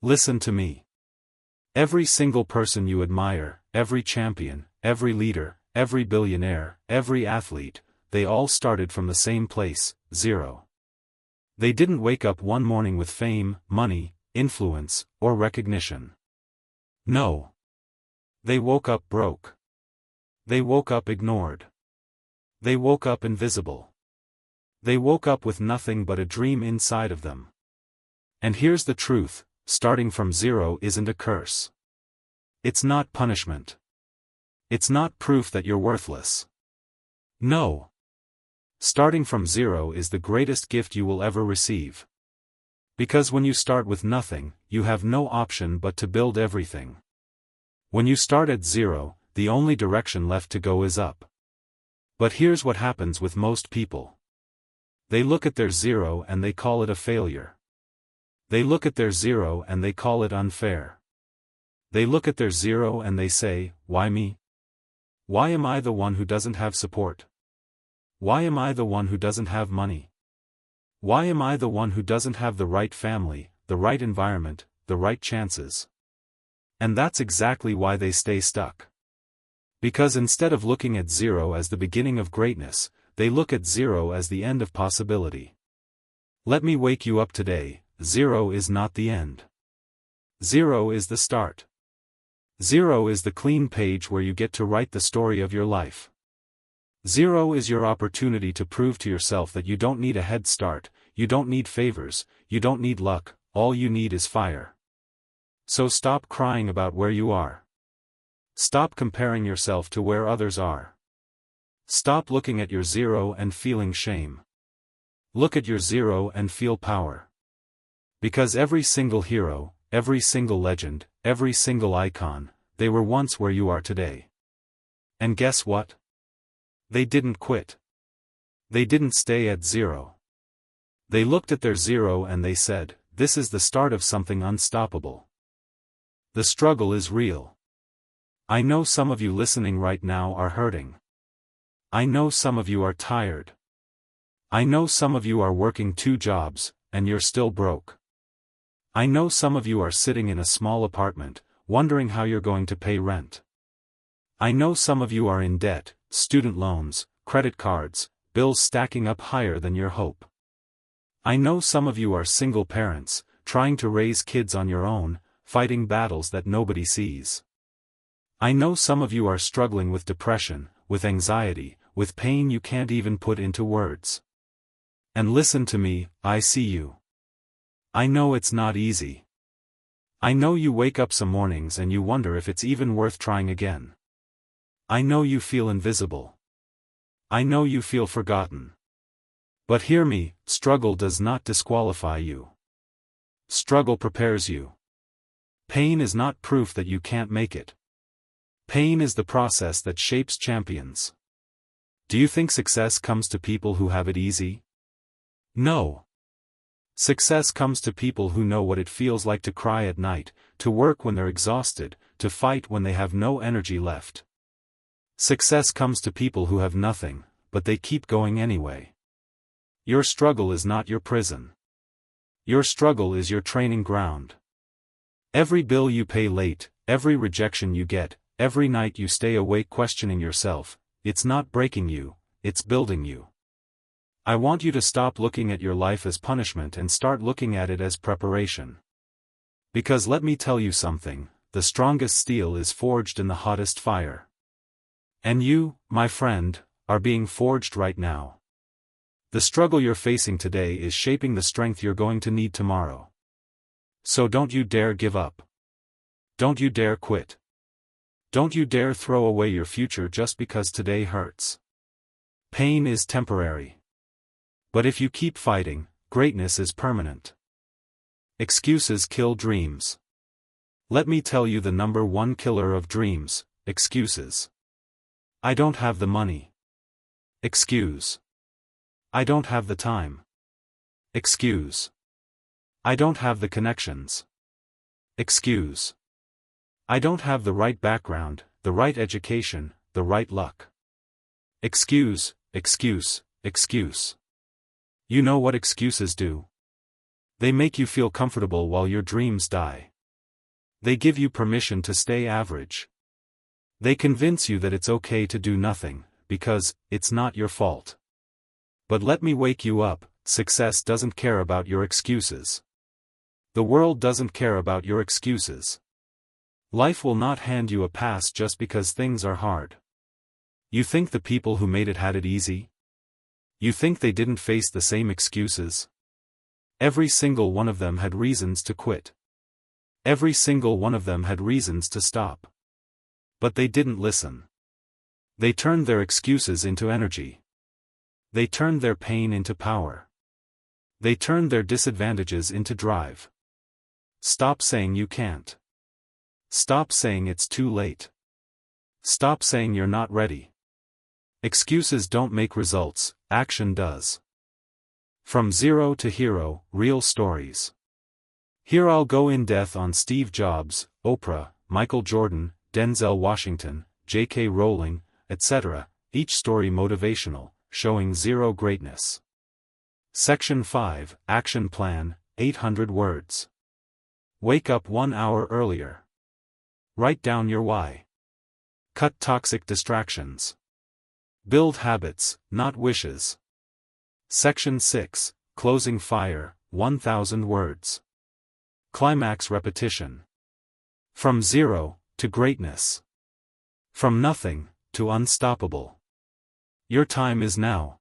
Listen to me. Every single person you admire, every champion, every leader, every billionaire, every athlete, they all started from the same place, zero. They didn't wake up one morning with fame, money, influence, or recognition. No. They woke up broke. They woke up ignored. They woke up invisible. They woke up with nothing but a dream inside of them. And here's the truth, starting from zero isn't a curse. It's not punishment. It's not proof that you're worthless. No. Starting from zero is the greatest gift you will ever receive. Because when you start with nothing, you have no option but to build everything. When you start at zero, the only direction left to go is up. But here's what happens with most people. They look at their zero and they call it a failure. They look at their zero and they call it unfair. They look at their zero and they say, why me? Why am I the one who doesn't have support? Why am I the one who doesn't have money? Why am I the one who doesn't have the right family, the right environment, the right chances? And that's exactly why they stay stuck. Because instead of looking at zero as the beginning of greatness, they look at zero as the end of possibility. Let me wake you up today, zero is not the end. Zero is the start. Zero is the clean page where you get to write the story of your life. Zero is your opportunity to prove to yourself that you don't need a head start, you don't need favors, you don't need luck, all you need is fire. So stop crying about where you are. Stop comparing yourself to where others are. Stop looking at your zero and feeling shame. Look at your zero and feel power. Because every single hero, every single legend, every single icon, they were once where you are today. And guess what? They didn't quit. They didn't stay at zero. They looked at their zero and they said, this is the start of something unstoppable. The struggle is real. I know some of you listening right now are hurting. I know some of you are tired. I know some of you are working 2 jobs, and you're still broke. I know some of you are sitting in a small apartment, wondering how you're going to pay rent. I know some of you are in debt, student loans, credit cards, bills stacking up higher than your hope. I know some of you are single parents, trying to raise kids on your own, fighting battles that nobody sees. I know some of you are struggling with depression, with anxiety, with pain you can't even put into words. And listen to me, I see you. I know it's not easy. I know you wake up some mornings and you wonder if it's even worth trying again. I know you feel invisible. I know you feel forgotten. But hear me, struggle does not disqualify you. Struggle prepares you. Pain is not proof that you can't make it. Pain is the process that shapes champions. Do you think success comes to people who have it easy? No. Success comes to people who know what it feels like to cry at night, to work when they're exhausted, to fight when they have no energy left. Success comes to people who have nothing, but they keep going anyway. Your struggle is not your prison. Your struggle is your training ground. Every bill you pay late, every rejection you get, every night you stay awake questioning yourself, it's not breaking you, it's building you. I want you to stop looking at your life as punishment and start looking at it as preparation. Because let me tell you something, the strongest steel is forged in the hottest fire. And you, my friend, are being forged right now. The struggle you're facing today is shaping the strength you're going to need tomorrow. So don't you dare give up. Don't you dare quit. Don't you dare throw away your future just because today hurts. Pain is temporary. But if you keep fighting, greatness is permanent. Excuses kill dreams. Let me tell you the number one killer of dreams, excuses. I don't have the money. Excuse. I don't have the time. Excuse. I don't have the connections. Excuse. I don't have the right background, the right education, the right luck. Excuse, excuse, excuse. You know what excuses do? They make you feel comfortable while your dreams die. They give you permission to stay average. They convince you that it's okay to do nothing, because it's not your fault. But let me wake you up, success doesn't care about your excuses. The world doesn't care about your excuses. Life will not hand you a pass just because things are hard. You think the people who made it had it easy? You think they didn't face the same excuses? Every single one of them had reasons to quit. Every single one of them had reasons to stop. But they didn't listen. They turned their excuses into energy. They turned their pain into power. They turned their disadvantages into drive. Stop saying you can't. Stop saying it's too late. Stop saying you're not ready. Excuses don't make results, action does. From Zero to Hero, Real Stories. Here I'll go in depth on Steve Jobs, Oprah, Michael Jordan, Denzel Washington, J.K. Rowling, etc., each story motivational, showing zero greatness. Section 5, Action Plan, 800 words. Wake up 1 hour earlier. Write down your why. Cut toxic distractions. Build habits, not wishes. Section 6, Closing Fire, 1000 words. Climax repetition. From zero to greatness. From nothing to unstoppable. Your time is now.